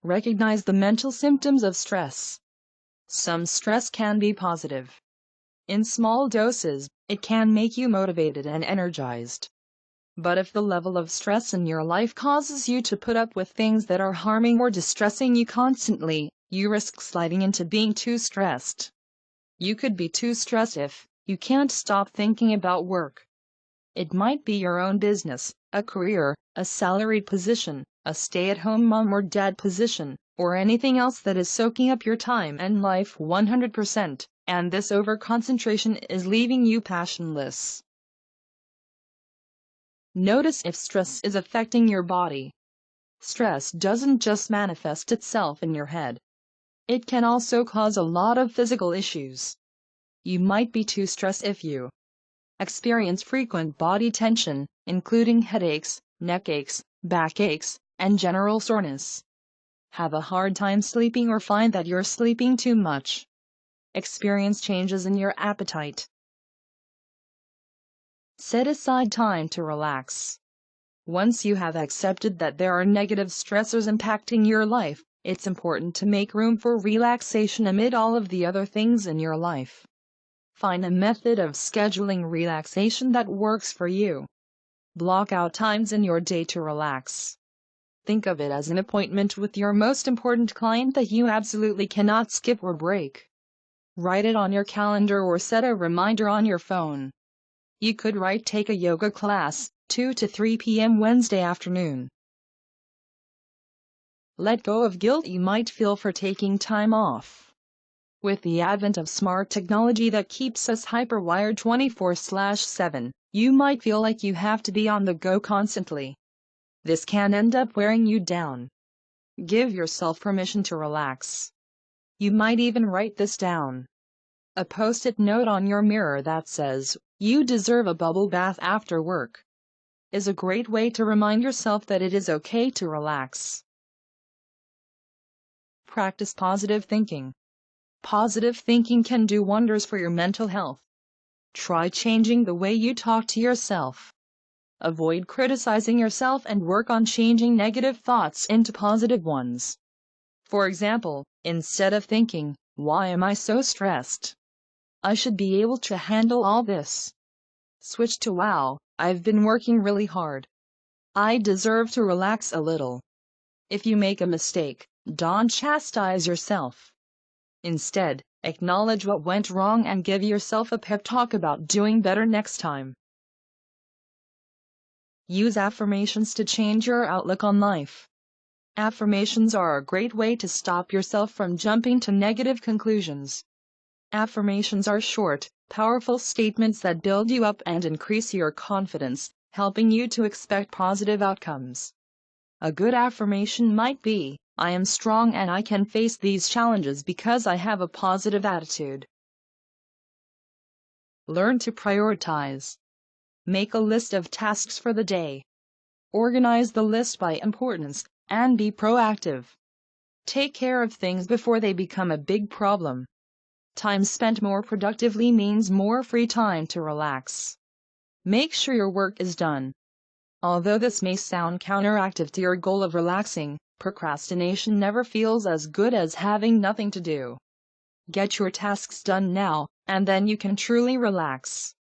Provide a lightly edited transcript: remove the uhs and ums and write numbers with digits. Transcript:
Recognize the mental symptoms of stress. Some stress can be positive. In small doses, it can make you motivated and energized. But if the level of stress in your life causes you to put up with things that are harming or distressing you constantly, you risk sliding into being too stressed. You could be too stressed if you can't stop thinking about work. It might be your own business, a career, a salaried position, a stay-at-home mom or dad position, or anything else that is soaking up your time and life 100%, and this over-concentration is leaving you passionless. Notice if stress is affecting your body. Stress doesn't just manifest itself in your head. It can also cause a lot of physical issues. You might be too stressed if you experience frequent body tension, including headaches, neck aches, backaches, and general soreness. Have a hard time sleeping or find that you're sleeping too much. Experience changes in your appetite. Set aside time to relax. Once you have accepted that there are negative stressors impacting your life, it's important to make room for relaxation amid all of the other things in your life. Find a method of scheduling relaxation that works for you. Block out times in your day to relax. Think of it as an appointment with your most important client that you absolutely cannot skip or break. Write it on your calendar or set a reminder on your phone. You could take a yoga class, 2 to 3 p.m. Wednesday afternoon. Let go of guilt you might feel for taking time off. With the advent of smart technology that keeps us hyperwired 24/7, you might feel like you have to be on the go constantly. This can end up wearing you down. Give yourself permission to relax. You might even write this down. A post-it note on your mirror that says, "You deserve a bubble bath after work," is a great way to remind yourself that it is okay to relax. Practice positive thinking. Positive thinking can do wonders for your mental health. Try changing the way you talk to yourself. Avoid criticizing yourself and work on changing negative thoughts into positive ones. For example, instead of thinking, "Why am I so stressed? I should be able to handle all this," switch to, "Wow, I've been working really hard. I deserve to relax a little." If you make a mistake, don't chastise yourself. Instead, acknowledge what went wrong and give yourself a pep talk about doing better next time. Use affirmations to change your outlook on life. Affirmations are a great way to stop yourself from jumping to negative conclusions. Affirmations are short, powerful statements that build you up and increase your confidence, helping you to expect positive outcomes. A good affirmation might be, "I am strong and I can face these challenges because I have a positive attitude." Learn to prioritize. Make a list of tasks for the day. Organize the list by importance, and be proactive. Take care of things before they become a big problem. Time spent more productively means more free time to relax. Make sure your work is done. Although this may sound counteractive to your goal of relaxing, procrastination never feels as good as having nothing to do. Get your tasks done now, and then you can truly relax.